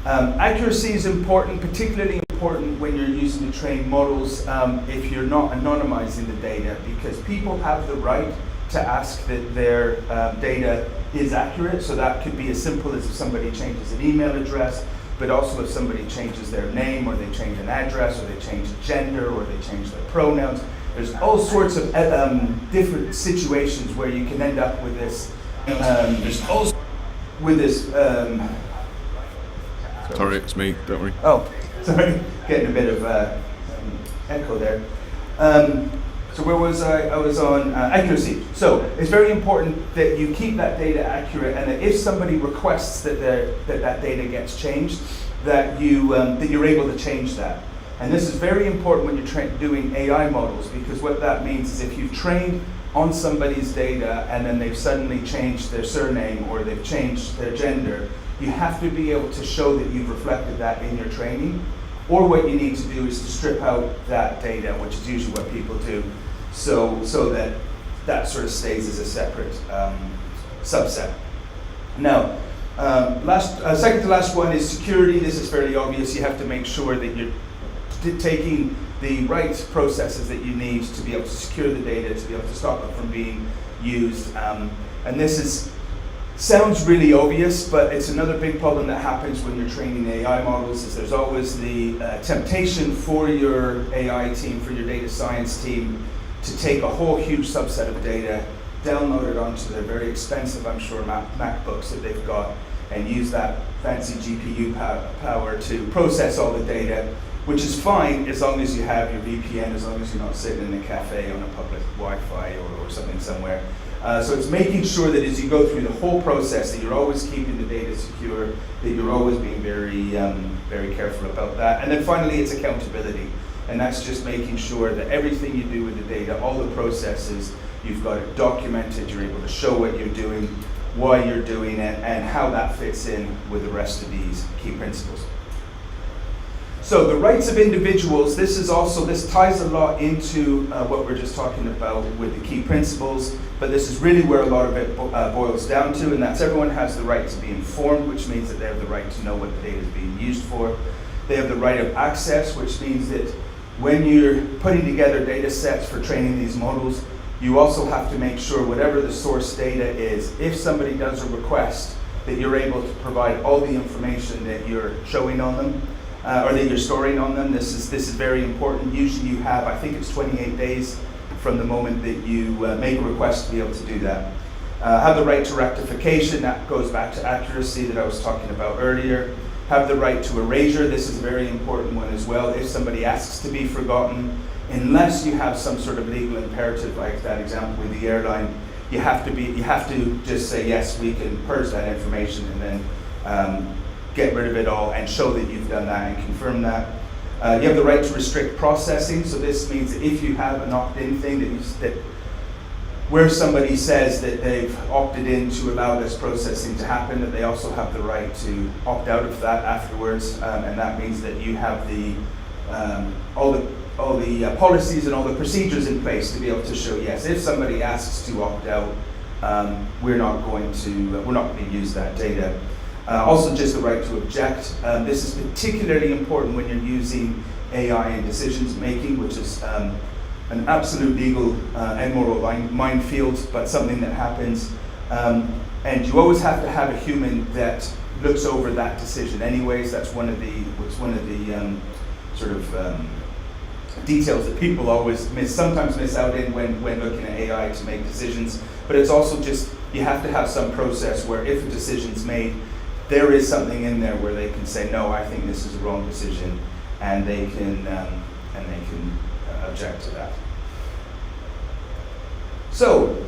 Accuracy is important, particularly important when you're using to train models if you're not anonymizing the data, because people have the right to ask that their data is accurate. So that could be as simple as if somebody changes an email address, but also if somebody changes their name, or they change an address, or they change a gender, or they change their pronouns. There's all sorts of different situations where you can end up with this. Sorry, it's me, don't worry. Oh, sorry, getting a bit of echo there. So where was I? I was on accuracy. So it's very important that you keep that data accurate, and that if somebody requests that that data gets changed, that you're able to change that. And this is very important when you're doing AI models, because what that means is if you've trained on somebody's data and then they've suddenly changed their surname or they've changed their gender, you have to be able to show that you've reflected that in your training. Or what you need to do is to strip out that data, which is usually what people do, so that sort of stays as a separate subset. Now, second to last one is security. This is fairly obvious. You have to make sure that you're taking the right processes that you need to be able to secure the data, to be able to stop it from being used. And this sounds really obvious, but it's another big problem that happens when you're training AI models. Is there's always the temptation for your AI team, for your data science team, to take a whole huge subset of data, download it onto their very expensive, I'm sure, MacBooks that they've got, and use that fancy GPU power to process all the data, which is fine as long as you have your VPN, as long as you're not sitting in a cafe on a public Wi-Fi or something somewhere. So it's making sure that as you go through the whole process, that you're always keeping the data secure, that you're always being very, very careful about that. And then finally, it's accountability. And that's just making sure that everything you do with the data, all the processes, you've got it documented, you're able to show what you're doing, why you're doing it, and how that fits in with the rest of these key principles. So the rights of individuals, this ties a lot into what we're just talking about with the key principles, but this is really where a lot of it boils down to, and that's everyone has the right to be informed, which means that they have the right to know what the data is being used for. They have the right of access, which means that when you're putting together data sets for training these models, you also have to make sure whatever the source data is, if somebody does a request, that you're able to provide all the information that you're showing on them, or that you're storing on them. This is very important. Usually you have, I think it's 28 days from the moment that you make a request to be able to do that. Have the right to rectification. That goes back to accuracy that I was talking about earlier. Have the right to erasure. This is a very important one as well. If somebody asks to be forgotten, unless you have some sort of legal imperative, like that example with the airline, you have to just say, yes, we can purge that information, and then get rid of it all and show that you've done that and confirm that. You have the right to restrict processing. So this means that if you have an opt-in thing that where somebody says that they've opted in to allow this processing to happen, that they also have the right to opt out of that afterwards, and that means that you have all the policies and all the procedures in place to be able to show, yes, if somebody asks to opt out, we're not going to use that data. Also, just the right to object. This is particularly important when you're using AI in decisions making, which is an absolute legal and moral minefield, but something that happens. And you always have to have a human that looks over that decision. Anyways, that's one of the details that people always sometimes miss out in when looking at AI to make decisions. But it's also just, you have to have some process where if a decision's made, there is something in there where they can say, no, I think this is a wrong decision, and they can object to that. So,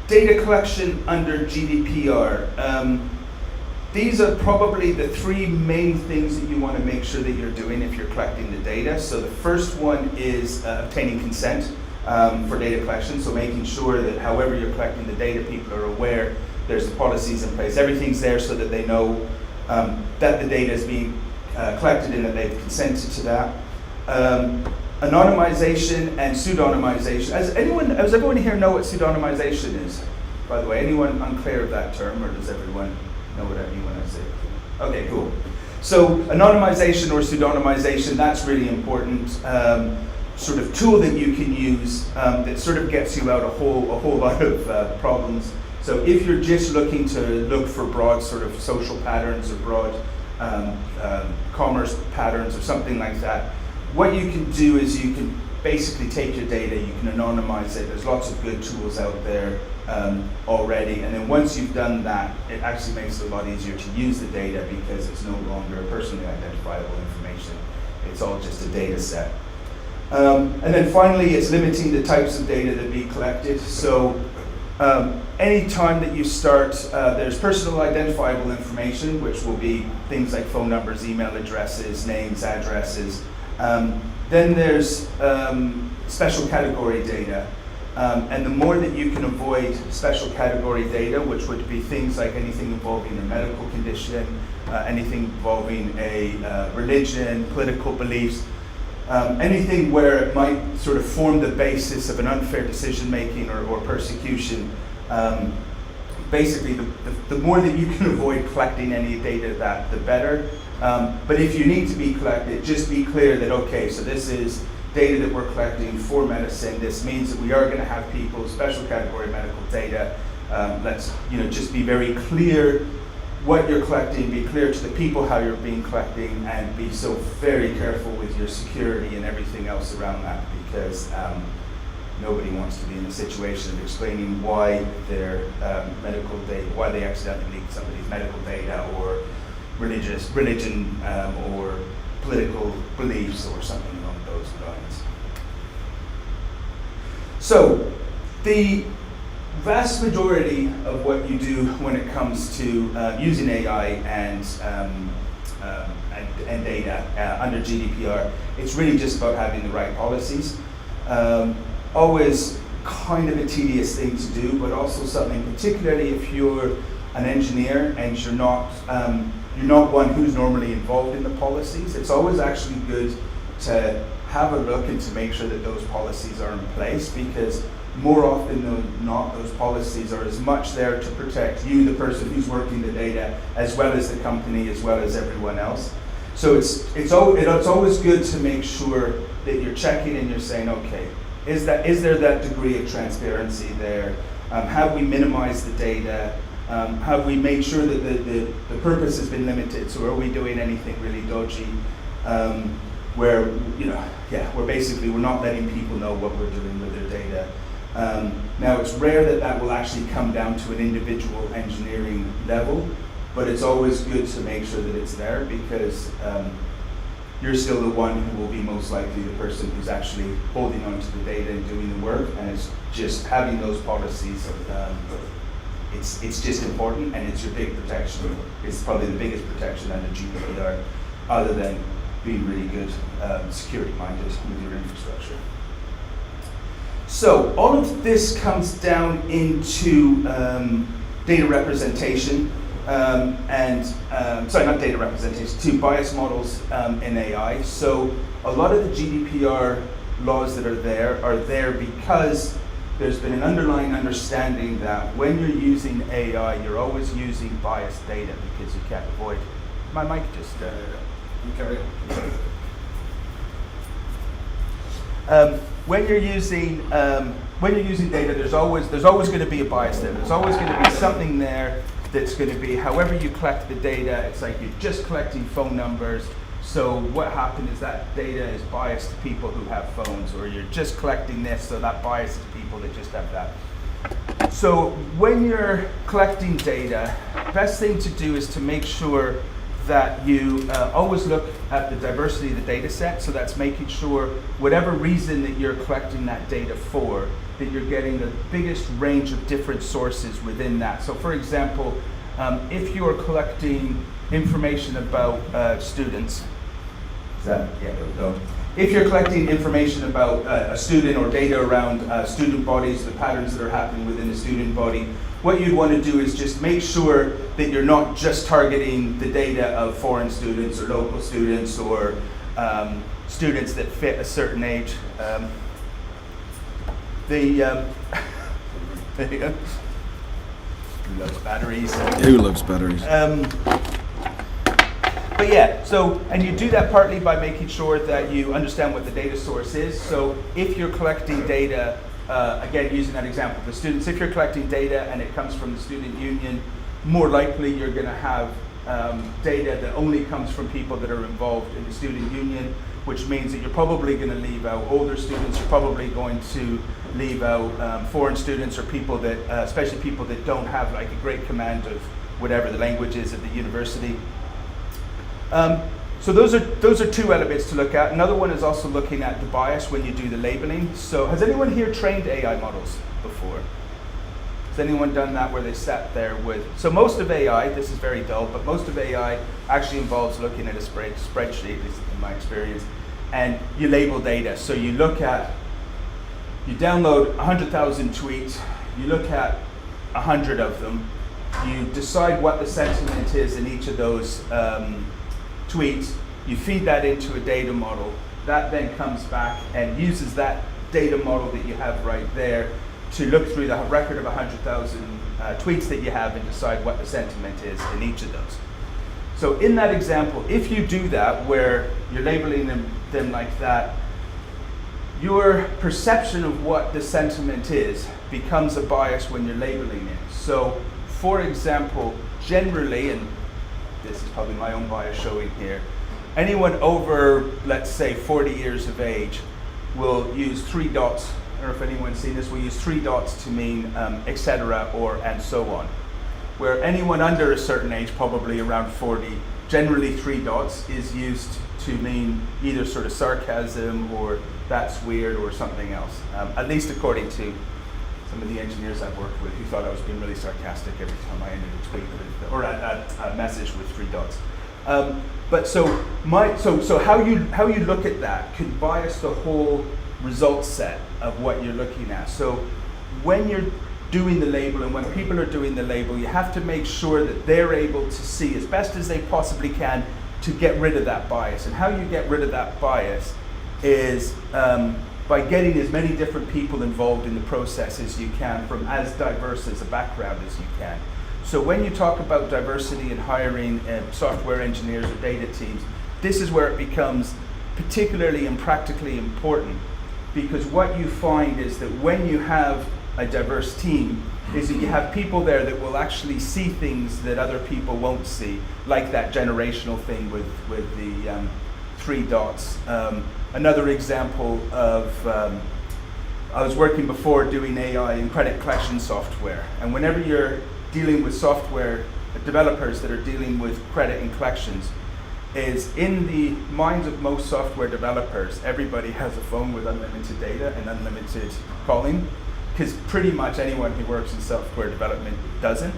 data collection under GDPR. These are probably the three main things that you want to make sure that you're doing if you're collecting the data. So the first one is obtaining consent for data collection. So making sure that however you're collecting the data, people are aware, there's the policies in place, everything's there so that they know that the data is being collected and that they've consented to that. Anonymization and pseudonymization. Does everyone here know what pseudonymization is? By the way, anyone unclear of that term, or does everyone know what I mean when I say it? Okay, cool. So anonymization or pseudonymization, that's really important. Sort of tool that you can use that sort of gets you out a whole lot of problems. So if you're just looking to look for broad sort of social patterns or broad commerce patterns or something like that, what you can do is you can basically take your data, you can anonymize it. There's lots of good tools out there already, and then once you've done that, it actually makes it a lot easier to use the data because it's no longer personally identifiable information. It's all just a data set. And then finally, it's limiting the types of data that be collected. So any time that you start, there's personal identifiable information, which will be things like phone numbers, email addresses, names, addresses. Then there's special category data. And the more that you can avoid special category data, which would be things like anything involving a medical condition, anything involving a religion, political beliefs, anything where it might sort of form the basis of an unfair decision making or persecution. Basically, the more that you can avoid collecting any data, the better. But if you need to be collected, just be clear that, okay, so this is data that we're collecting for medicine. This means that we are going to have people, special category medical data. Let's just be very clear what you're collecting, be clear to the people how you're being collecting, and be so very careful with your security and everything else around that, because nobody wants to be in a situation of explaining why their medical data, why they accidentally leaked somebody's medical data or religion or political beliefs or something along those lines. So the vast majority of what you do when it comes to using AI and data under GDPR, it's really just about having the right policies. Always kind of a tedious thing to do, but also something, particularly if you're an engineer and you're not one who's normally involved in the policies. It's always actually good to have a look and to make sure that those policies are in place, because more often than not, those policies are as much there to protect you, the person who's working the data, as well as the company, as well as everyone else. So it's always good to make sure that you're checking and you're saying, okay, is there that degree of transparency there? Have we minimized the data? Have we made sure that the purpose has been limited? So are we doing anything really dodgy? Where basically we're not letting people know what we're doing with their data. Now, it's rare that will actually come down to an individual engineering level, but it's always good to make sure that it's there, because you're still the one who will be most likely the person who's actually holding on to the data and doing the work, and it's just having those policies. It's just important, and it's your big protection. It's probably the biggest protection under GDPR, other than being really good security-minded with your infrastructure. So all of this comes down into data representation not data representation, to bias models in AI. So a lot of the GDPR laws that are there because there's been an underlying understanding that when you're using AI, you're always using biased data because you can't avoid. My mic just. You carry on. When you're using data, there's always going to be a bias there. There's always going to be something there that's going to be. However you collect the data, it's like you're just collecting phone numbers. So what happened is that data is biased to people who have phones, or you're just collecting this, so that biases people that just have that. So when you're collecting data, best thing to do is to make sure that you always look at the diversity of the data set. So that's making sure whatever reason that you're collecting that data for, that you're getting the biggest range of different sources within that. So for example, if you're collecting information about students, there we go. If you're collecting information about a student or data around student bodies, the patterns that are happening within the student body, what you'd want to do is just make sure that you're not just targeting the data of foreign students or local students or students that fit a certain age. There you go. Who loves batteries? Who loves batteries? But yeah, so, and you do that partly by making sure that you understand what the data source is. So if you're collecting data, again, using that example of the students, if you're collecting data and it comes from the student union, more likely you're going to have data that only comes from people that are involved in the student union, which means that you're probably going to leave out older students, you're probably going to leave out foreign students or people that, especially people that don't have like a great command of whatever the language is at the university. So those are two elements to look at. Another one is also looking at the bias when you do the labeling. So has anyone here trained AI models before? Has anyone done that where they sat there with, so most of AI, this is very dull, but most of AI actually involves looking at a spreadsheet, at least in my experience, and you label data. So you look at, you download 100,000 tweets, you look at 100 of them, you decide what the sentiment is in each of those tweets, you feed that into a data model, that then comes back and uses that data model that you have right there to look through the record of 100,000 tweets that you have and decide what the sentiment is in each of those. So in that example, if you do that, where you're labeling them like that, your perception of what the sentiment is becomes a bias when you're labeling it. So for example, generally, and this is probably my own bias showing here, anyone over, let's say, 40 years of age will use 3 dots, or if anyone's seen this, will use 3 dots to mean etc. or and so on. Where anyone under a certain age, probably around 40, generally 3 dots is used to mean either sort of sarcasm or that's weird or something else, at least according to some of the engineers I've worked with who thought I was being really sarcastic every time I ended a tweet with, or a message with 3 dots. But so how you look at that could bias the whole result set of what you're looking at. So when you're doing the label and when people are doing the label, you have to make sure that they're able to see as best as they possibly can to get rid of that bias. And how you get rid of that bias is by getting as many different people involved in the process as you can, from as diverse as a background as you can. So when you talk about diversity in hiring software engineers or data teams, this is where it becomes particularly and practically important, because what you find is that when you have a diverse team, is that you have people there that will actually see things that other people won't see, like that generational thing with the 3 dots. Another example of, I was working before doing AI in credit collection software, and whenever you're dealing with software developers that are dealing with credit and collections, is in the minds of most software developers, everybody has a phone with unlimited data and unlimited calling, because pretty much anyone who works in software development does have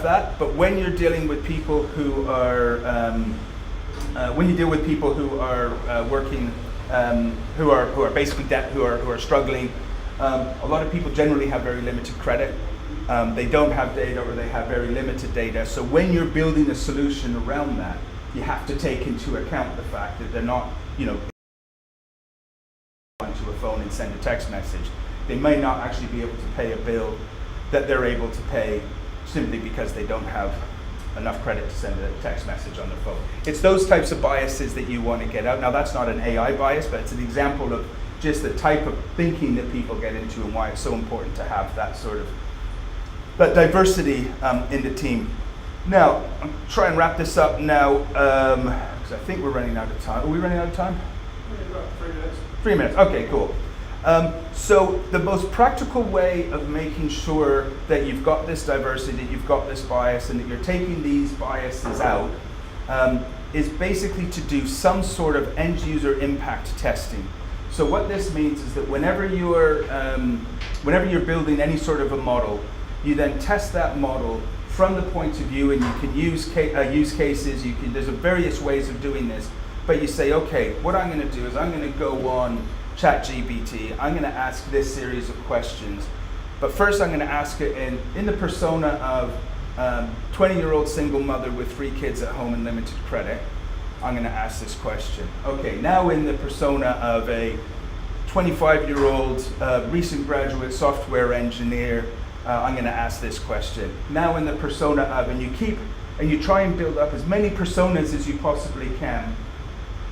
that. But when you're dealing with people who are working, who are basically who are struggling, a lot of people generally have very limited credit. They don't have data, or they have very limited data. So when you're building a solution around that, you have to take into account the fact that they're not, onto a phone and send a text message. They may not actually be able to pay a bill that they're able to pay simply because they don't have enough credit to send a text message on their phone. It's those types of biases that you want to get out. Now that's not an AI bias, but it's an example of just the type of thinking that people get into and why it's so important to have that sort of diversity in the team. Now, I'll try and wrap this up now, because I think we're running out of time. Are we running out of time? About 3 minutes. 3 minutes, okay, cool. So the most practical way of making sure that you've got this diversity, that you've got this bias, and that you're taking these biases out, is basically to do some sort of end user impact testing. So what this means is that whenever you're building any sort of a model, you then test that model from the point of view, and you can use use cases. There's various ways of doing this, but you say, okay, what I'm going to do is I'm going to go on ChatGPT. I'm going to ask this series of questions, but first I'm going to ask it in the persona of 20-year-old single mother with 3 kids at home and limited credit. I'm going to ask this question. Okay, now in the persona of a 25-year-old recent graduate software engineer, I'm going to ask this question. Now in the persona of, and you keep and you try and build up as many personas as you possibly can.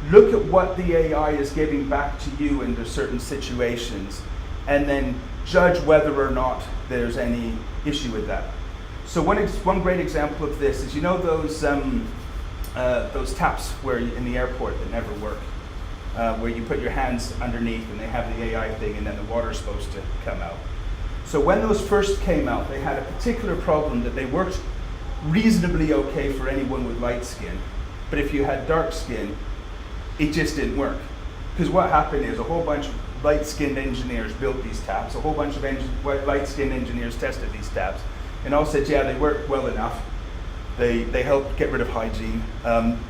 Look at what the AI is giving back to you under certain situations, and then judge whether or not there's any issue with that. So one great example of this is, you know those taps where in the airport that never work, where you put your hands underneath and they have the AI thing and then the water's supposed to come out. So when those first came out, they had a particular problem that they worked reasonably okay for anyone with light skin, but if you had dark skin, it just didn't work. Because what happened is a whole bunch of light-skinned engineers built these taps, a whole bunch of light-skinned engineers tested these taps, and all said, yeah, they work well enough. They help get rid of hygiene,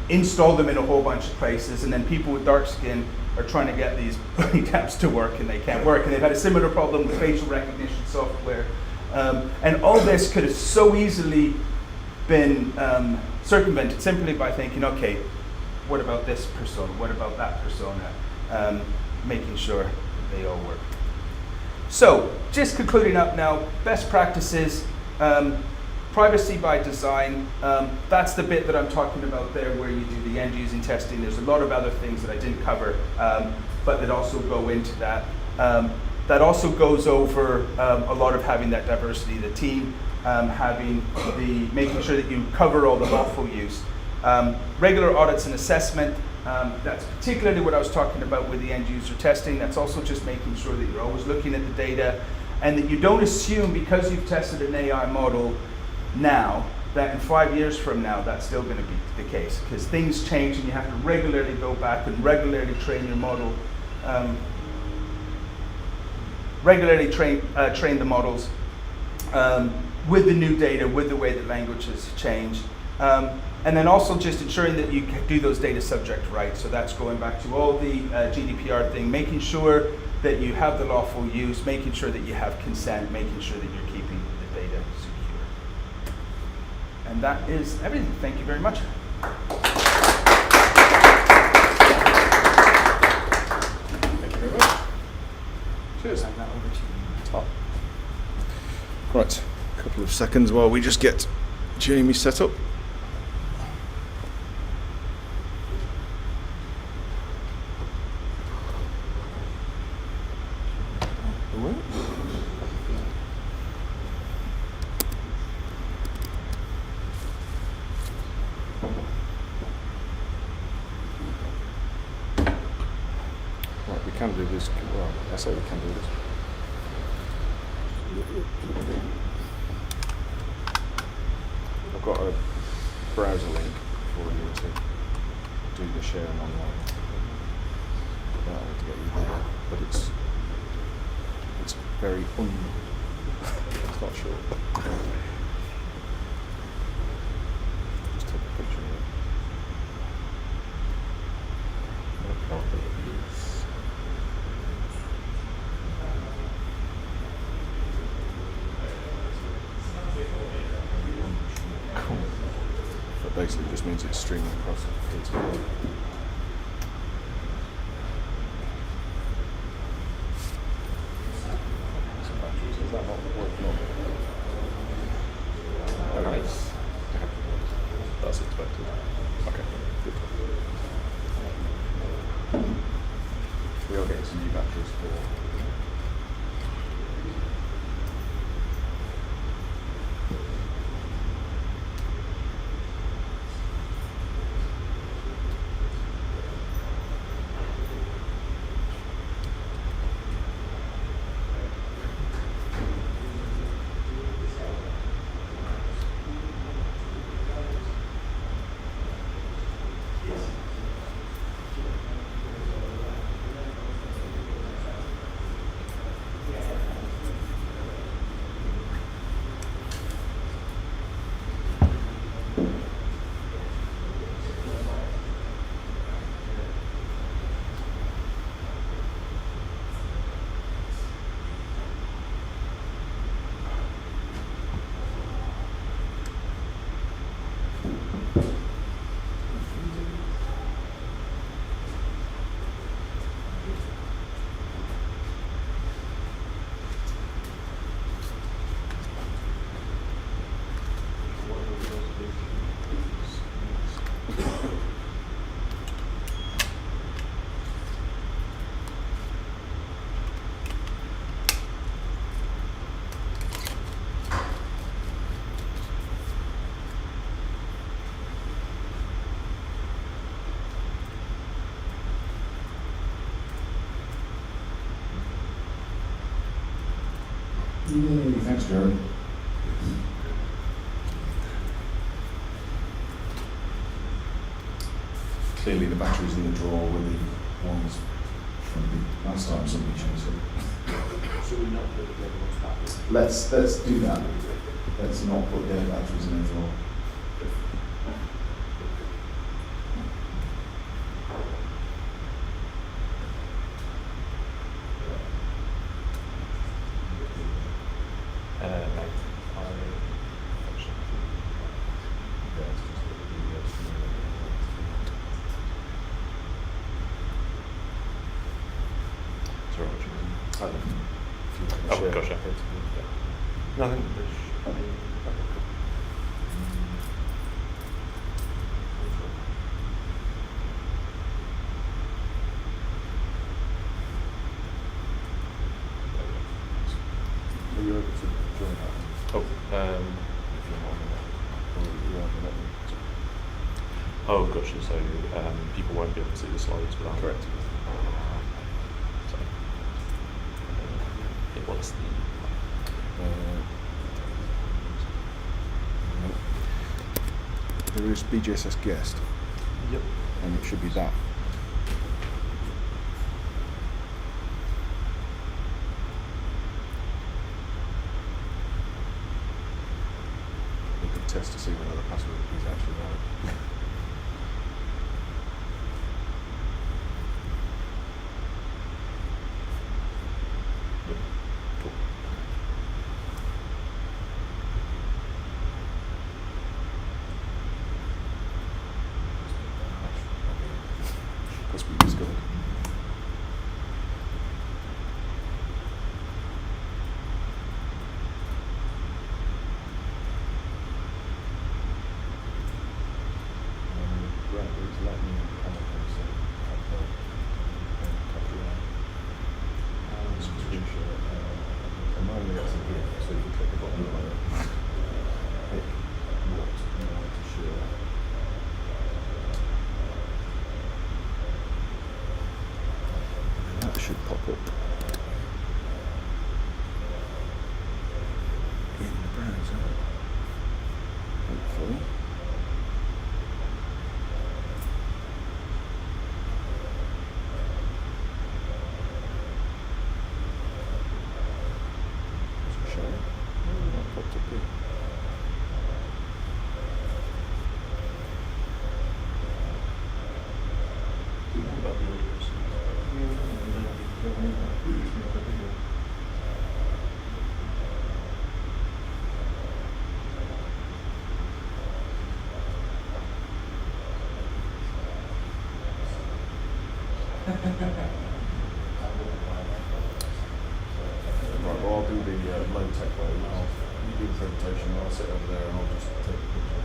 install them in a whole bunch of places, and then people with dark skin are trying to get these taps to work, and they can't work. And they've had a similar problem with facial recognition software. And all this could have so easily been circumvented simply by thinking, okay, what about this persona? What about that persona? Making sure that they all work. So, just concluding up now, best practices, privacy by design. That's the bit that I'm talking about there where you do the end using testing. There's a lot of other things that I didn't cover, but that also go into that. That also goes over a lot of having that diversity of the team, making sure that you cover all the lawful use. Regular audits and assessment, that's particularly what I was talking about with the end user testing. That's also just making sure that you're always looking at the data and that you don't assume because you've tested an AI model now that in 5 years from now that's still going to be the case, because things change and you have to regularly go back and regularly train your model, train the models with the new data, with the way that languages change. And then also just ensuring that you do those data subject rights. So that's going back to all the GDPR thing, making sure that you have the lawful use, making sure that you have consent, making sure that you're keeping the data secure. And that is everything. Thank you very much. Thank you very much. Cheers. Hand that over to you. Top. Right, a couple of seconds while we just get Jamie set up. Right, we can do this. Well, I say we can do this. I've got a browser link for you to do the sharing online. To get you there, but it's very it's not sure. Just take a picture of it. Cool. That basically just means it's streaming across the internet. Is that not working on? Okay. Nice. That's expected. Okay, good. We are getting some new batteries for. Yay, thanks, Jared. Clearly the batteries in the drawer were the ones from the last time somebody changed it. Should we not put the other ones back in? Let's do that. Let's not put their batteries in the drawer. Oh, gotcha. Nothing. Are you able to join that? Oh, if you're not Oh, gotcha. So people won't be able to see the slides without. Correct. So, it wants the. There is BGSS guest. Yep. And it should be that. We can test to see whether the password is actually valid. Cool. Must be discovered. Right, it's letting me come up and say, and mine is a gift, so you can click the button on it. Pick what you want to share. That should pop up in the browser, hopefully. Doesn't show it. No, not popped up here. About the audio. Right, well, I'll do the low tech way. You do the presentation, I'll sit over there and I'll just take a picture.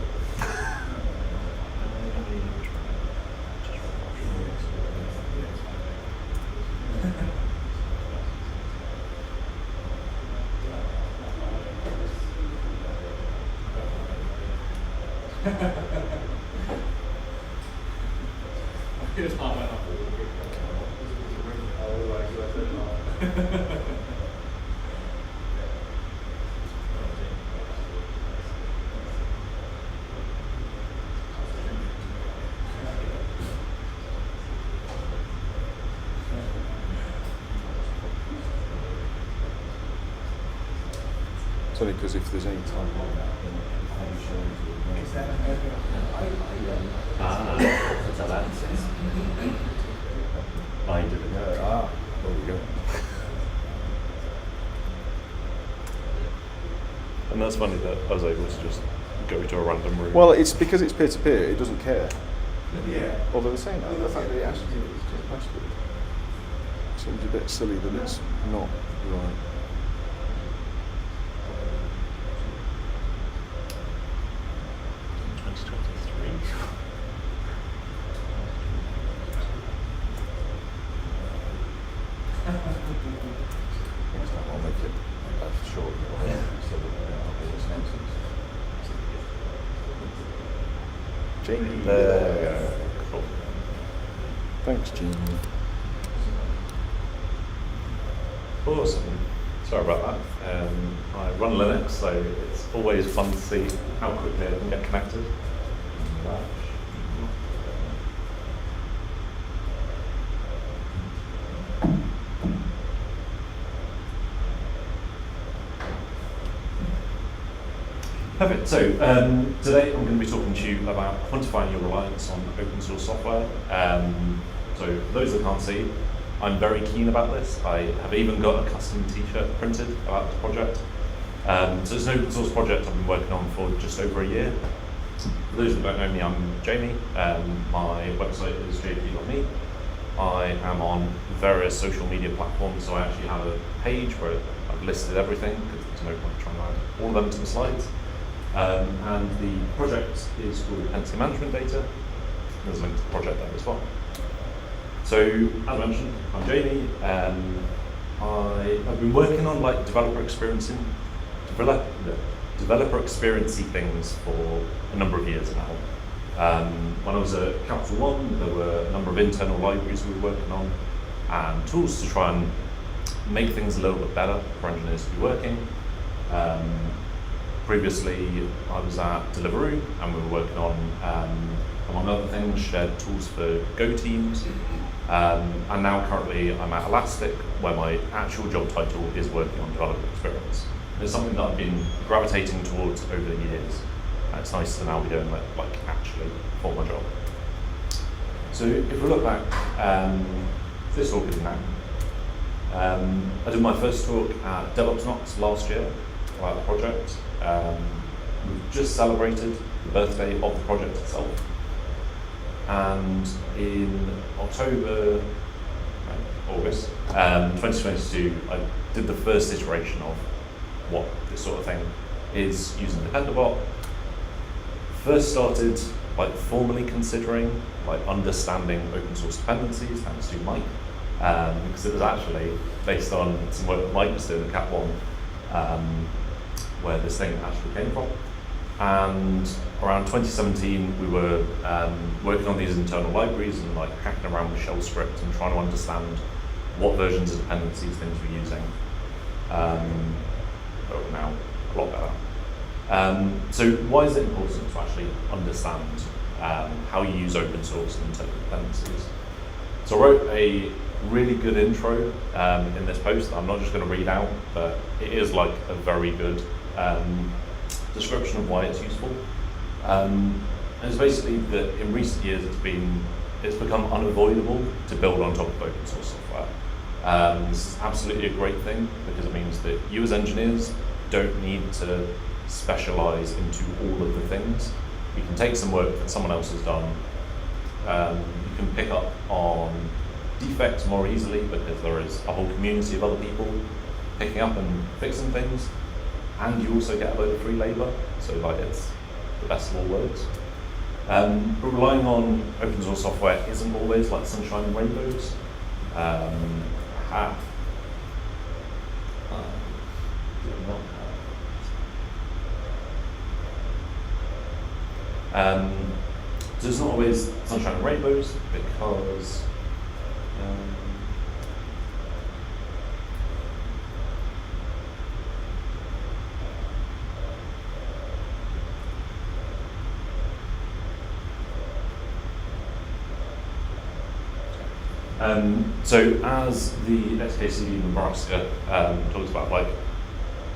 It's only because if there's any time like that, then maybe show That's how that is. I did it. Yeah, there we go. And that's funny that I was able to just go to a random room. Well, it's because it's peer-to-peer, it doesn't care. Yeah. Although they're saying that, the fact that it asks you to the password seems a bit silly that it's not right. Next time I'll make it as short so that all this nonsense. Jamie. There we go. Cool. Thanks, Jamie. Awesome. Sorry about that. I run Linux, so it's always fun to see how quickly I can get connected. Perfect. So today I'm going to be talking to you about quantifying your reliance on open source software. So for those that can't see, I'm very keen about this. I have even got a custom t-shirt printed about this project. So it's an open source project I've been working on for just over a year. For those that don't know me, I'm Jamie. My website is jp.me. I am on various social media platforms, so I actually have a page where I've listed everything, because there's no point trying to add all of them to the slides. And the project is called Dependency Management Data. There's a link to the project there as well. So, as mentioned, I'm Jamie. I've been working on like developer experiencey things for a number of years now. When I was at Capital One, there were a number of internal libraries we were working on and tools to try and make things a little bit better for engineers to be working. Previously, I was at Deliveroo, and we were working on, among other things, shared tools for Go teams. And now currently I'm at Elastic, where my actual job title is working on developer experience. It's something that I've been gravitating towards over the years. It's nice to now be doing it like actually for my job. So if we look back, this talk is now. I did my first talk at DevOps Knox last year about the project. We've just celebrated the birthday of the project itself. And in August 2022, I did the first iteration of what this sort of thing is using Dependabot. First started like formally considering like understanding open source dependencies, thanks to Mike, because it was actually based on some work that Mike was doing at Cap One, where this thing actually came from. And around 2017, we were working on these internal libraries and like hacking around with shell scripts and trying to understand what versions of dependencies things were using. But now a lot better. So why is it important to actually understand how you use open source and internal dependencies? So I wrote a really good intro in this post that I'm not just going to read out, but it is like a very good description of why it's useful. And it's basically that in recent years it's become unavoidable to build on top of open source software. This is absolutely a great thing because it means that you as engineers don't need to specialize into all of the things. You can take some work that someone else has done. You can pick up on defects more easily because there is a whole community of other people picking up and fixing things. And you also get a load of free labor, so like it's the best of all worlds. But relying on open source software isn't always like sunshine and rainbows. So it's not always sunshine and rainbows because so as the XKCD Nebraska talks about, like,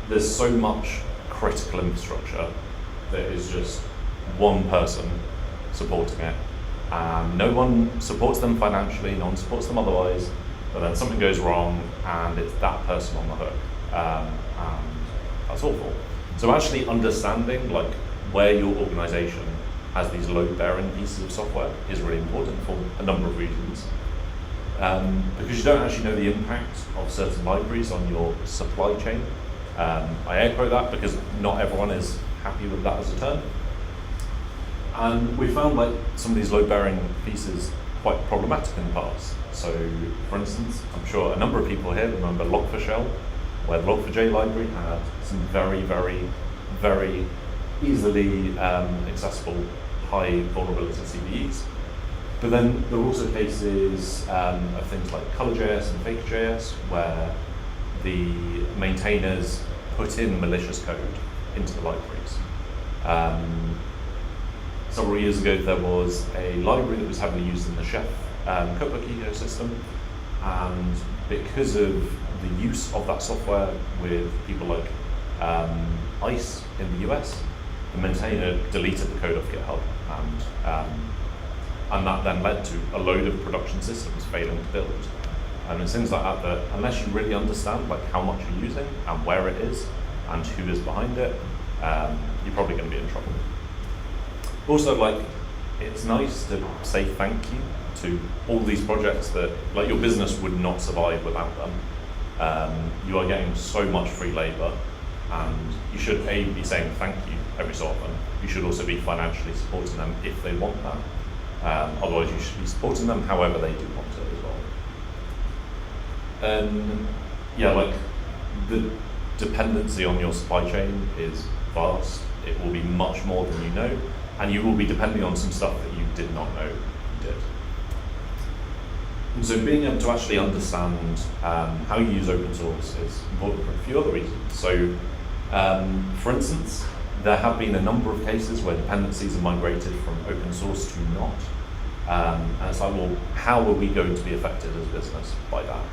there's so much critical infrastructure that is just one person supporting it. No one supports them financially, no one supports them otherwise, but then something goes wrong and it's that person on the hook. And that's awful. So actually understanding like where your organization has these load-bearing pieces of software is really important for a number of reasons. Because you don't actually know the impact of certain libraries on your supply chain. I air quote that because not everyone is happy with that as a term. And we found like some of these load-bearing pieces quite problematic in the past. So for instance, I'm sure a number of people here remember Log4Shell, where the Log4j library had some very, very, very easily accessible high vulnerability CVEs. But then there are also cases of things like ColorJS and Faker.js where the maintainers put in malicious code into the libraries. Several years ago, there was a library that was heavily used in the Chef cookbook ecosystem, and because of the use of that software with people like ICE in the US, the maintainer deleted the code off GitHub, and that then led to a load of production systems failing to build. And it's things like that unless you really understand like how much you're using and where it is and who is behind it, you're probably going to be in trouble. Also, like, it's nice to say thank you to all these projects that, like, your business would not survive without them. You are getting so much free labor, and you should be saying thank you every so often. You should also be financially supporting them if they want that. Otherwise, you should be supporting them however they do want it as well. And yeah, like, the dependency on your supply chain is vast. It will be much more than you know, and you will be depending on some stuff that you did not know you did. And so being able to actually understand how you use open source is important for a few other reasons. So for instance, there have been a number of cases where dependencies are migrated from open source to not. And it's like, well, how are we going to be affected as a business by that?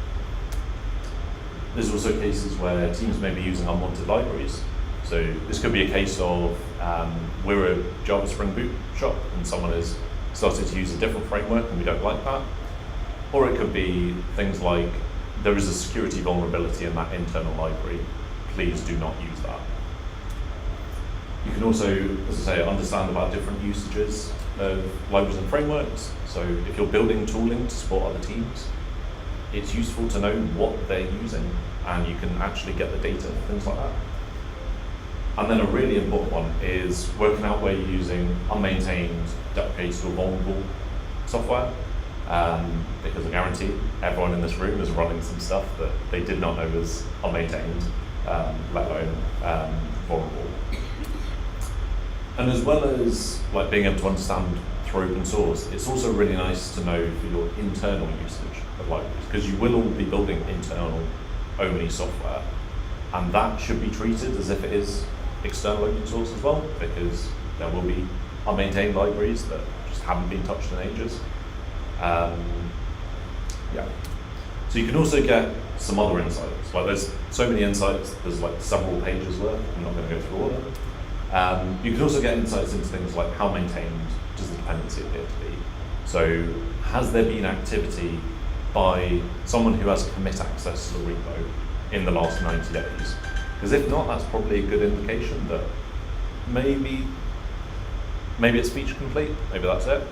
There's also cases where teams may be using unwanted libraries. So this could be a case of we're a Java Spring Boot shop and someone has started to use a different framework and we don't like that. Or it could be things like there is a security vulnerability in that internal library. Please do not use that. You can also, as I say, understand about different usages of libraries and frameworks. So if you're building tooling to support other teams, it's useful to know what they're using and you can actually get the data, things like that. And then a really important one is working out where you're using unmaintained, deprecated or vulnerable software. Because I guarantee everyone in this room is running some stuff that they did not know was unmaintained, let alone vulnerable. And as well as like being able to understand through open source, it's also really nice to know for your internal usage of libraries, because you will all be building internal only software, and that should be treated as if it is external open source as well, because there will be unmaintained libraries that just haven't been touched in ages. Yeah. So you can also get some other insights. Like there's so many insights. There's like several pages worth. I'm not going to go through all of them. You can also get insights into things like how maintained does the dependency appear to be. So has there been activity by someone who has commit access to the repo in the last 90 days? Because if not, that's probably a good indication that maybe it's feature complete. Maybe that's it.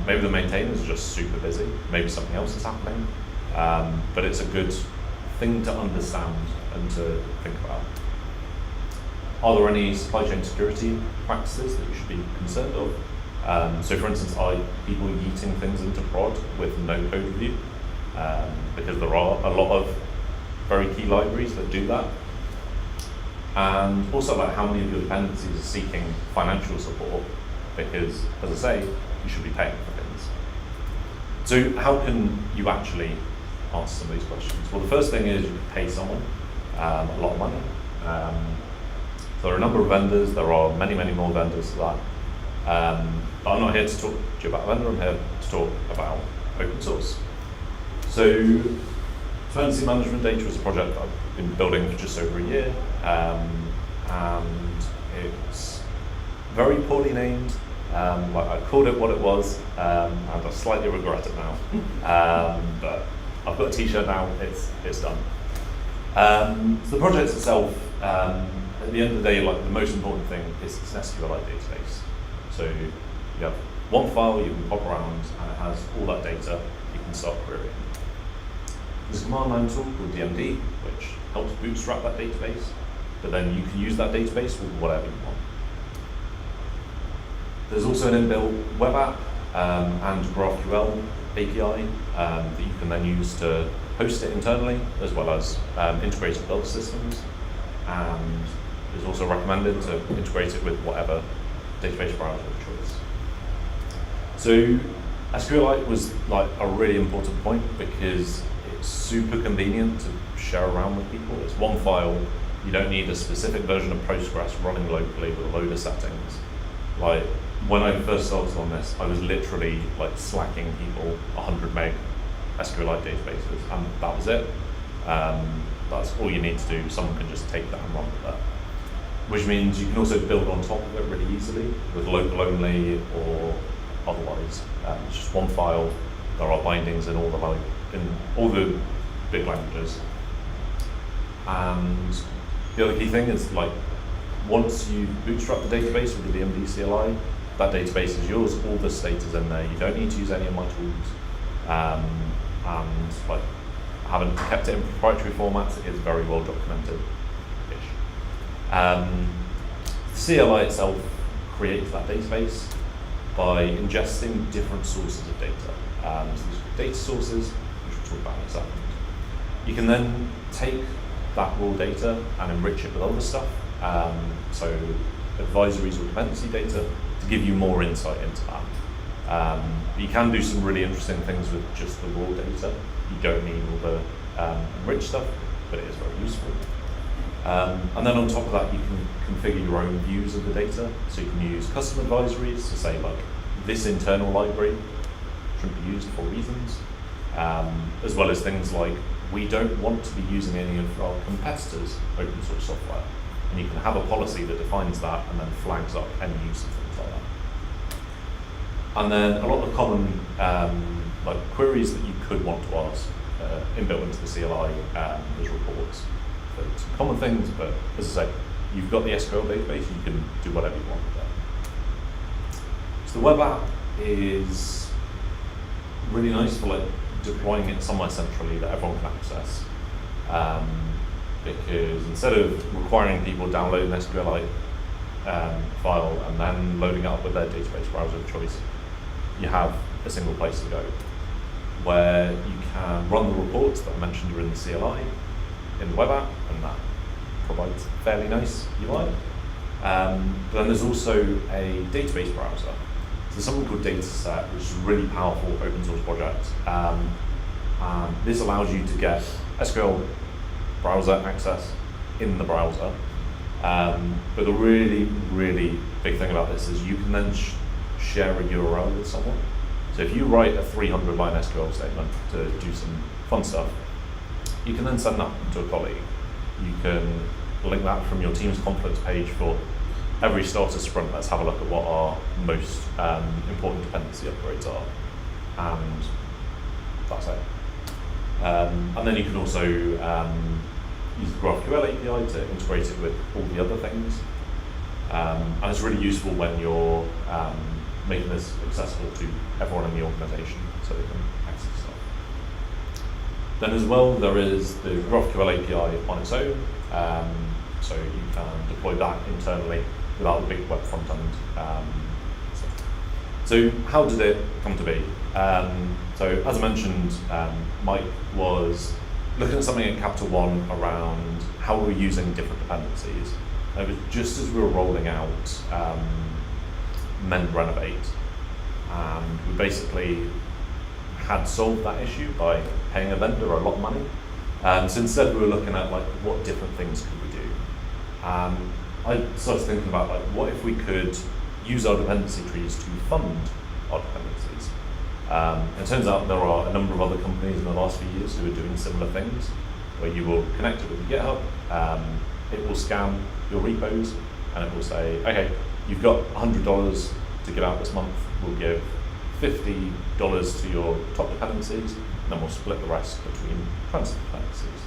Maybe the maintainers are just super busy. Maybe something else is happening. But it's a good thing to understand and to think about. Are there any supply chain security practices that you should be concerned of? So for instance, are people yeeting things into prod with no code review? Because there are a lot of very key libraries that do that. And also like how many of your dependencies are seeking financial support, because as I say, you should be paying for things. So how can you actually answer some of these questions? Well, the first thing is you can pay someone a lot of money. So there are a number of vendors. There are many, many more vendors to that. But I'm not here to talk to you about a vendor. I'm here to talk about open source. So dependency management data is a project that I've been building for just over a year. And it's very poorly named. Like I called it what it was, and I slightly regret it now. But I've got a t-shirt now, it's done. So the project itself, at the end of the day, like the most important thing is it's an SQLite database. So you have one file you can pop around and it has all that data you can start querying. There's a command line tool called DMD, which helps bootstrap that database, but then you can use that database with whatever you want. There's also an inbuilt web app and GraphQL API that you can then use to host it internally, as well as integrate it with other systems. And it's also recommended to integrate it with whatever database browser of choice. So SQLite was like a really important point because It's super convenient to share around with people. It's one file. You don't need a specific version of Postgres running locally with a load of settings. Like, when I first started on this, I was literally like slacking people 100 meg SQLite databases, and that was it. That's all you need to do. Someone can just take that and run with that. Which means you can also build on top of it really easily with local only or otherwise. It's just one file. There are bindings in all the big languages. And the other key thing is, like, once you bootstrap the database with the VMD CLI, that database is yours. All the state is in there. You don't need to use any of my tools. And like, haven't kept it in proprietary formats. It is very well documented-ish. The CLI itself creates that database by ingesting different sources of data. So these are data sources, which we'll talk about in a second. You can then take that raw data and enrich it with other stuff. So advisories or dependency data to give you more insight into that. You can do some really interesting things with just the raw data. You don't need all the enriched stuff, but it is very useful. And then on top of that, you can configure your own views of the data. So you can use custom advisories to say, like, this internal library shouldn't be used for reasons, as well as things like, we don't want to be using any of our competitors' open source software. And you can have a policy that defines that and then flags up any use of things like that. And then a lot of common like queries that you could want to ask inbuilt into the CLI, there's reports. So some common things, but as I say, you've got the SQL database, you can do whatever you want with that. So the web app is really nice for like deploying it somewhere centrally that everyone can access. Because instead of requiring people to download an SQLite file and then loading it up with their database browser of choice, you have a single place to go where you can run the reports that I mentioned are in the CLI in the web app, and that provides a fairly nice UI. But then there's also a database browser. So there's something called Dataset, which is a really powerful open source project. And this allows you to get SQL browser access in the browser. But the really, really big thing about this is you can then share a URL with someone. So if you write a 300-line SQL statement to do some fun stuff, you can then send that to a colleague. You can link that from your team's conflicts page for every starter sprint. Let's have a look at what our most important dependency upgrades are. And that's it. And then you can also use the GraphQL API to integrate it with all the other things. And it's really useful when you're making this accessible to everyone in the organization so they can access stuff. Then as well, there is the GraphQL API on its own. So you can deploy that internally without the big web front end. So how did it come to be? So as I mentioned, Mike was looking at something at Capital One around how we're using different dependencies. And it was just as we were rolling out Mend Renovate, and we basically had solved that issue by paying a vendor a lot of money. So instead we were looking at like what different things could we do. I started thinking about like what if we could use our dependency trees to fund our dependencies. It turns out there are a number of other companies in the last few years who are doing similar things, where you will connect it with GitHub, it will scan your repos, and it will say, okay, you've got $100 to give out this month, we'll give $50 to your top dependencies, and then we'll split the rest between transit dependencies.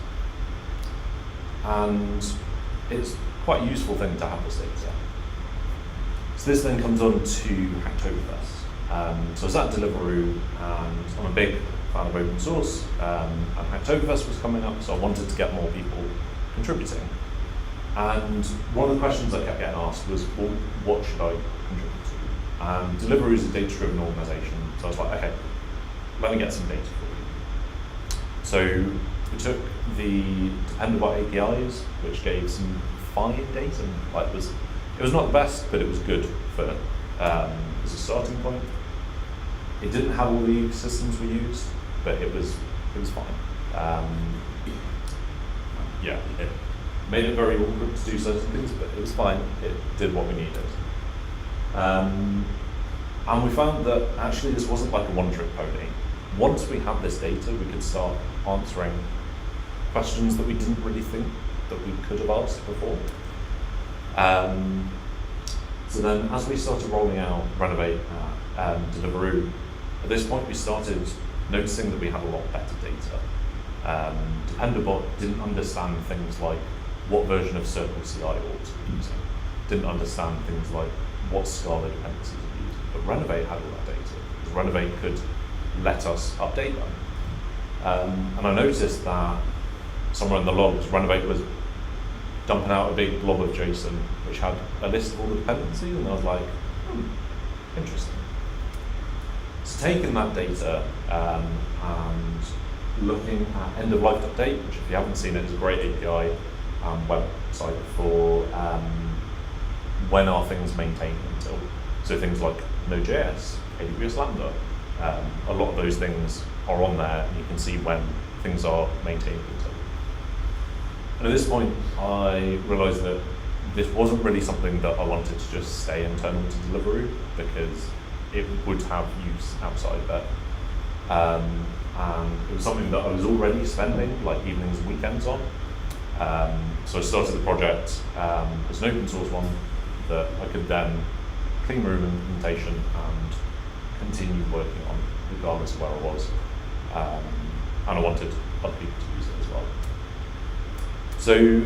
And it's quite a useful thing to have this data. So this then comes on to Hacktoberfest. So I was at Deliveroo, and I'm a big fan of open source, and Hacktoberfest was coming up, so I wanted to get more people contributing. And one of the questions I kept getting asked was, well, what should I contribute to? And Deliveroo is a data-driven organization, so I was like, okay, let me get some data for you. So we took the dependable APIs, which gave some fine data. Like it was not the best, but it was good for as a starting point. It didn't have all the systems we used, but it was fine. Yeah, it made it very awkward to do certain things, but it was fine. It did what we needed. And we found that actually this wasn't like a one-trick pony. Once we had this data, we could start answering questions that we didn't really think that we could have asked before. So then as we started rolling out Renovate at Deliveroo, at this point we started noticing that we had a lot better data. Dependabot didn't understand things like what version of Circle CI ought to be using, didn't understand things like what Scala dependencies are using, but Renovate had all that data, because Renovate could let us update them. And I noticed that somewhere in the logs, Renovate was dumping out a big blob of JSON which had a list of all the dependencies, and I was like, interesting. So taking that data and looking at end-of-life update, which if you haven't seen it, is a great API and website for when are things maintained until. So things like Node.js, AWS Lambda, a lot of those things are on there, and you can see when things are maintained until. And at this point, I realized that this wasn't really something that I wanted to just stay internal to Deliveroo, because it would have use outside there. And it was something that I was already spending like evenings and weekends on. So I started the project as an open source one that I could then clean room implementation and continue working on regardless of where I was. And I wanted other people to use it as well. So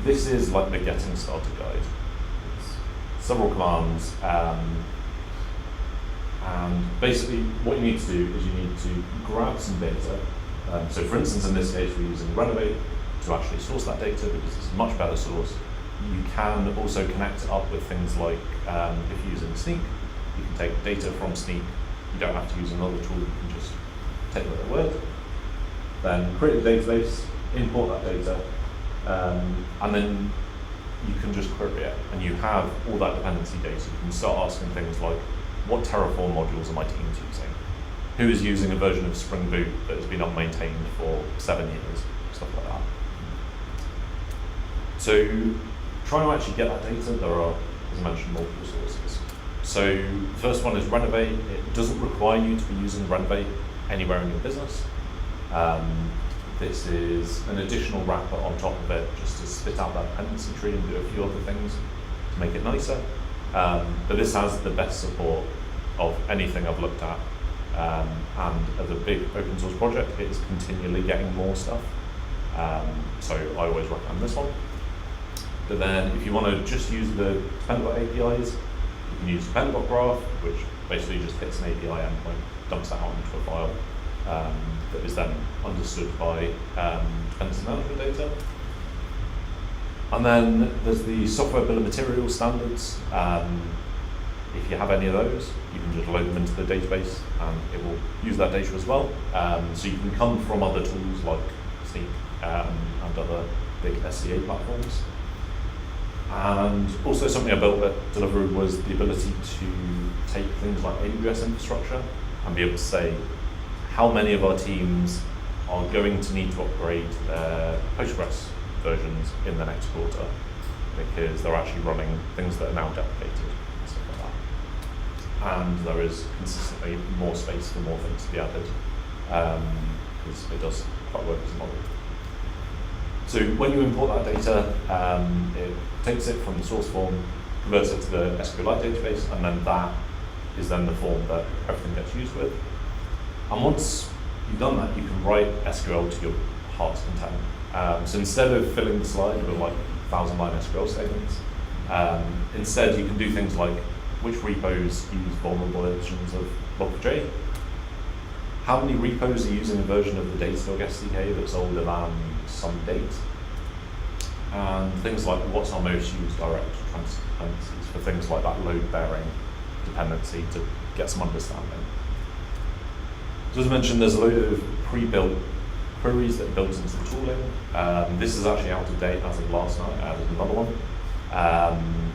this is like the getting started guide. It's several commands, and basically what you need to do is you need to grab some data. So for instance, in this case, we're using Renovate to actually source that data because it's a much better source. You can also connect it up with things like, if you're using Sneak, you can take data from Sneak. You don't have to use another tool, you can just take their word. Then create a database, import that data, and then you can just query it, and you have all that dependency data. You can start asking things like, what Terraform modules are my teams using? Who is using a version of Spring Boot that has been unmaintained for 7 years? Stuff like that. So trying to actually get that data, there are, as I mentioned, multiple sources. So the first one is Renovate. It doesn't require you to be using Renovate anywhere in your business. This is an additional wrapper on top of it just to spit out that dependency tree and do a few other things to make it nicer. But this has the best support of anything I've looked at. And as a big open source project, it is continually getting more stuff. So I always recommend this one. But then if you want to just use the Dependabot APIs, you can use Dependabot Graph, which basically just hits an API endpoint, dumps that out into a file that is then understood by dependency management data. And then there's the software bill of materials standards. If you have any of those, you can just load them into the database and it will use that data as well. So you can come from other tools like Sneak and other big SCA platforms. And also something I built at Deliveroo was the ability to take things like AWS infrastructure and be able to say how many of our teams are going to need to upgrade their Postgres versions in the next quarter because they're actually running things that are now deprecated and stuff like that. And there is consistently more space for more things to be added because it does quite work as a model. So when you import that data, it takes it from the source form, converts it to the SQLite database, and then that is then the form that everything gets used with. And once you've done that, you can write SQL to your heart's content. So instead of filling the slide with like 1,000-line SQL statements, instead you can do things like which repos use vulnerable editions of Log4j, how many repos are using a version of the Datadog SDK that's older than some date, and things like what's our most used direct transfer dependencies for things like that load-bearing dependency to get some understanding. So as I mentioned, there's a load of pre-built queries that are built into the tooling. This is actually out of date as of last night. I added another one.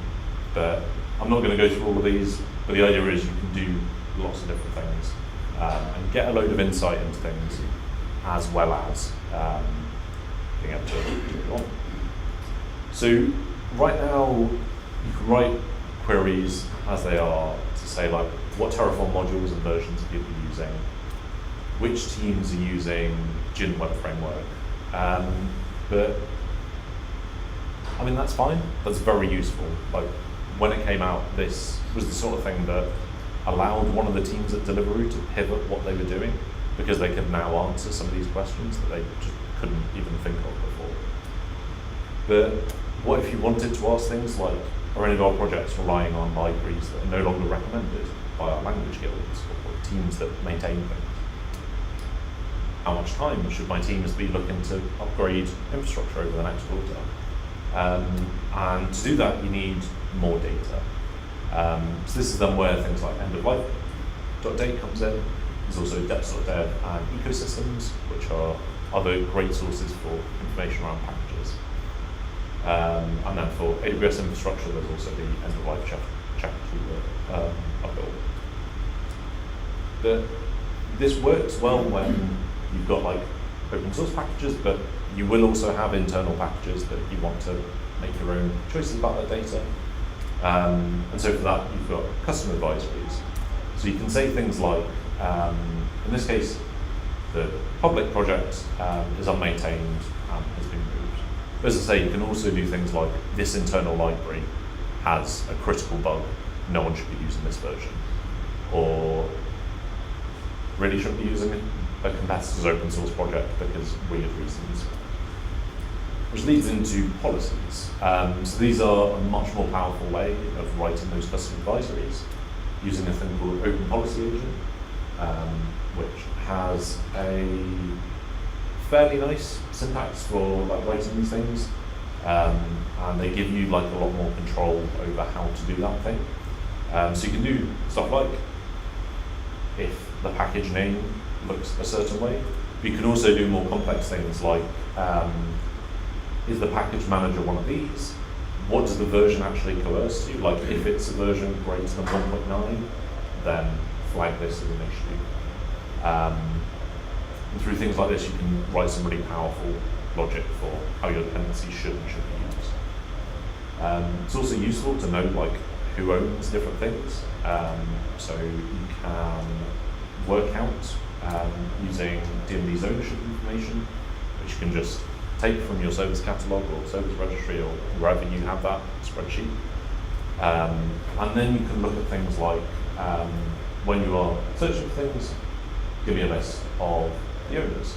But I'm not going to go through all of these, but the idea is you can do lots of different things and get a load of insight into things as well as being able to do it on. So right now, you can write queries as they are to say like, what Terraform modules and versions are people using, which teams are using Gin Web Framework. But I mean, that's fine. That's very useful. Like when it came out, this was the sort of thing that allowed one of the teams at Deliveroo to pivot what they were doing because they could now answer some of these questions that they just couldn't even think of before. But what if you wanted to ask things like, are any of our projects relying on libraries that are no longer recommended by our language guilds or teams that maintain things? How much time should my teams be looking to upgrade infrastructure over the next quarter? And to do that, you need more data. So this is then where things like end-of-life.date comes in. There's also deps.dev and ecosystems, which are other great sources for information around packages. And then for AWS infrastructure, there's also the end-of-life chapter I built. But this works well when you've got like open source packages, but you will also have internal packages that you want to make your own choices about that data. And so for that, you've got custom advisories. So you can say things like, in this case, the public project is unmaintained and has been moved. But as I say, you can also do things like, this internal library has a critical bug, no one should be using this version. Or really shouldn't be using a competitor's open source project because weird reasons. Which leads into policies. So these are a much more powerful way of writing those custom advisories using a thing called Open Policy Agent, which has a fairly nice syntax for like writing these things, and they give you like a lot more control over how to do that thing. So you can do stuff like if the package name looks a certain way. But you can also do more complex things like is the package manager one of these? What does the version actually coerce to? Like if it's a version greater than 1.9, then flag this as an issue. And through things like this, you can write some really powerful logic for how your dependencies should and shouldn't be used. It's also useful to know like who owns different things. So you can work out using DMD's ownership information, which you can just take from your service catalog or service registry or wherever you have that spreadsheet. And then you can look at things like when you are searching for things, give me a list of the owners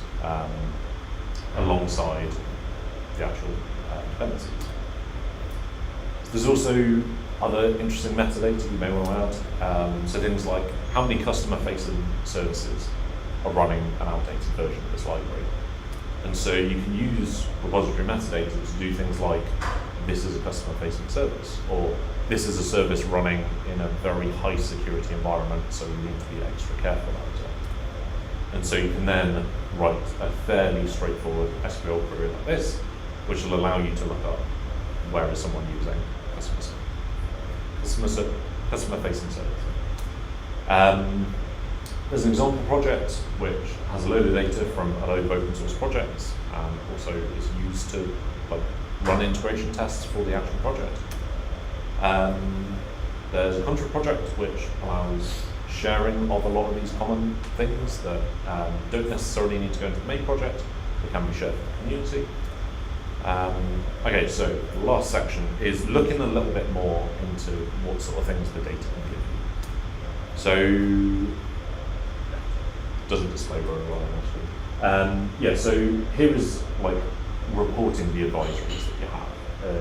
alongside the actual dependencies. There's also other interesting metadata you may want to add. So things like how many customer-facing services are running an outdated version of this library. And so you can use repository metadata to do things like this is a customer-facing service, or this is a service running in a very high security environment, so you need to be extra careful about it. And so you can then write a fairly straightforward SQL query like this, which will allow you to look up where is someone using customer-facing service. There's an example project which has a load of data from a load of open source projects and also is used to like run integration tests for the actual project. There's a contra project which allows sharing of a lot of these common things that don't necessarily need to go into the main project, but can be shared with the community. Okay, so the last section is looking a little bit more into what sort of things the data can give you. So, doesn't display very well actually. Yeah, so here is like reporting the advisories that you have.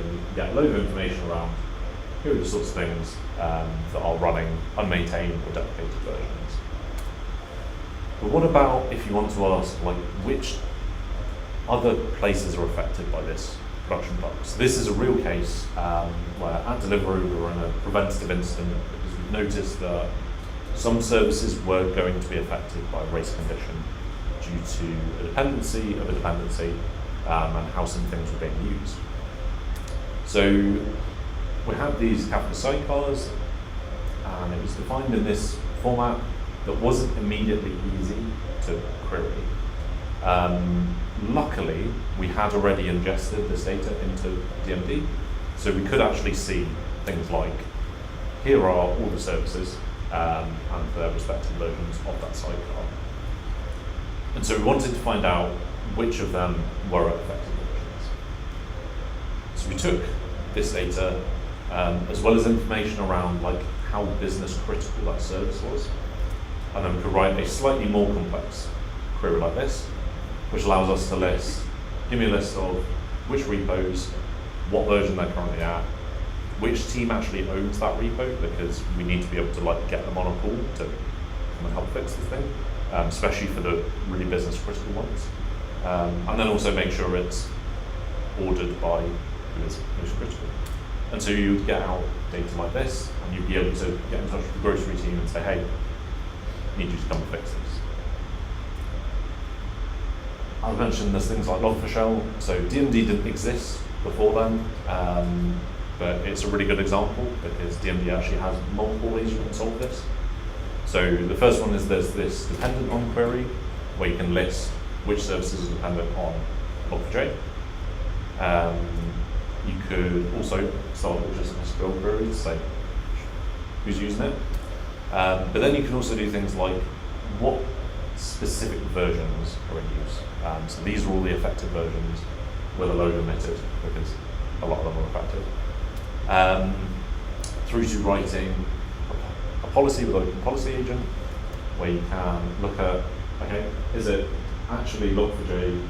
You get a load of information around here are the sorts of things that are running unmaintained or deprecated versions. But what about if you want to ask like which other places are affected by this production bug? So this is a real case where at Deliveroo we were in a preventative incident because we've noticed that some services were going to be affected by a race condition due to a dependency of a dependency and how some things were being used. So we had these Kafka sidecars, and it was defined in this format that wasn't immediately easy to query. Luckily, we had already ingested this data into DMD, so we could actually see things like, here are all the services and their respective versions of that sidecar. And so we wanted to find out which of them were effective versions. So we took this data, as well as information around like how business critical that service was, and then we could write a slightly more complex query like this, which allows us to list, give me a list of which repos, what version they're currently at, which team actually owns that repo, because we need to be able to like get them on a call to come and help fix the thing, especially for the really business critical ones. And then also make sure it's ordered by who is most critical. And so you would get out data like this, and you'd be able to get in touch with the grocery team and say, hey, I need you to come and fix this. I've mentioned there's things like Log4Shell, so DMD didn't exist before then, but it's a really good example because DMD actually has multiple ways you can solve this. So the first one is there's this dependent on query where you can list which services are dependent on Log4j. You could also start with just an SQL query to say who's using it. But then you can also do things like what specific versions are in use. So these are all the effective versions with a load omitted because a lot of them are effective. Through to writing a policy with Open Policy Agent where you can look at, okay, is it actually Log4j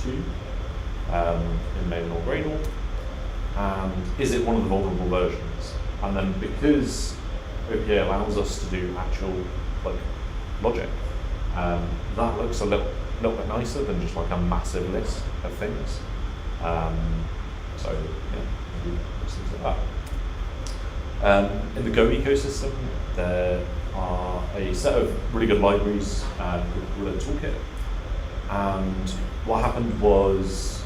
2 in main or Gradle? And is it one of the vulnerable versions? And then because OPA allows us to do actual like logic, that looks a little bit nicer than just like a massive list of things. So yeah, maybe things like that. In the Go ecosystem, there are a set of really good libraries called the Toolkit. And what happened was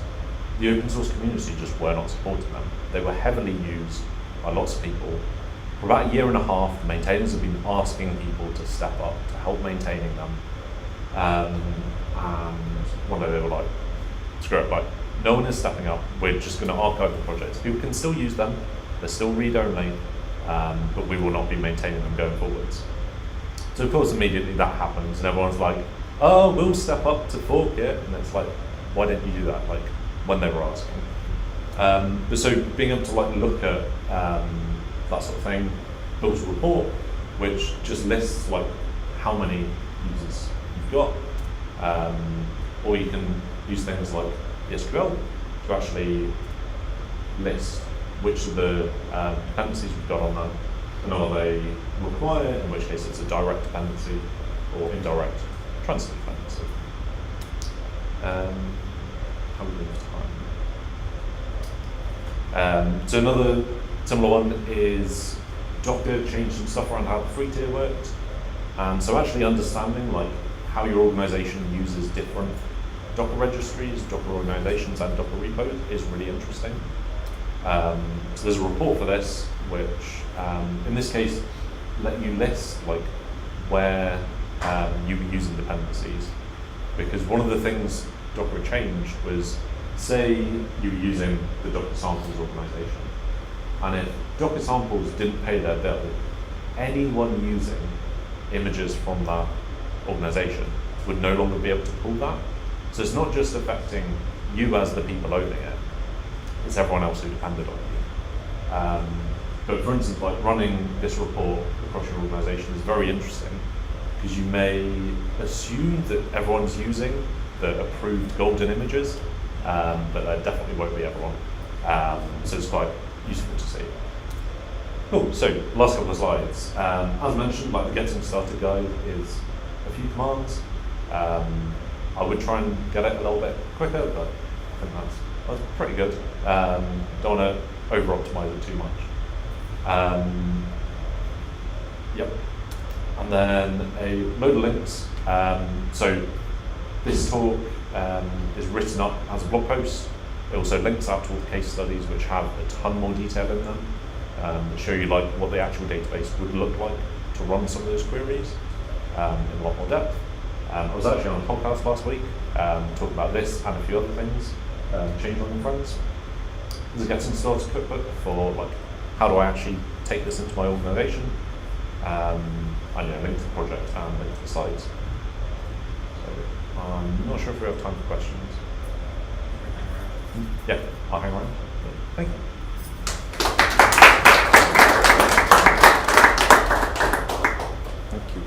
the open source community just were not supporting them. They were heavily used by lots of people. For about a year and a half, the maintainers have been asking people to step up to help maintaining them. And one day they were like, screw it, like, no one is stepping up, we're just going to archive the projects. People can still use them, they're still read-only, but we will not be maintaining them going forwards. So of course immediately that happens and everyone's like, oh, we'll step up to fork it, and it's like, why didn't you do that, like, when they were asking? But so being able to like look at that sort of thing, build a report which just lists like how many users you've got, or you can use things like SQL to actually list which of the dependencies we've got on them, and are they required, in which case it's a direct dependency or indirect transfer dependency. How we doing for time? So another similar one is Docker changed some stuff around how the free tier worked. And so actually understanding like how your organization uses different Docker registries, Docker organizations, and Docker repos is really interesting. So there's a report for this, which in this case let you list like where you were using dependencies, because one of the things Docker changed was, say you were using the Docker samples organization, and if Docker samples didn't pay their bill, anyone using images from that organization would no longer be able to pull that. So it's not just affecting you as the people owning it, it's everyone else who depended on you. But for instance, like running this report across your organization is very interesting, because you may assume that everyone's using the approved golden images, but there definitely won't be everyone. So it's quite useful to see. Cool, so last couple of slides. As mentioned, like the getting started guide is a few commands. I would try and get it a little bit quicker, but I think that's pretty good. Don't want to over-optimize it too much. Yep. And then a load of links. So this talk is written up as a blog post. It also links out to all the case studies, which have a ton more detail in them, that show you like what the actual database would look like to run some of those queries in a lot more depth. I was actually on a podcast last week talking about this and a few other things, Change on Friends. There's a Getting Started cookbook for like how do I actually take this into my organisation, and link to the project and link to the site. So I'm not sure if we have time for questions. Yeah, I'll hang around. Thank you. Thank you.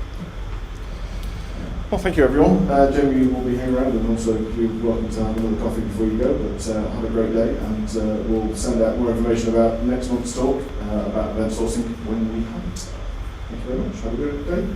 Well, thank you everyone. Jamie will be hanging around, and also you're welcome to have another coffee before you go, but have a great day, and we'll send out more information about next month's talk about event sourcing when we have it. Thank you very much. Have a good day.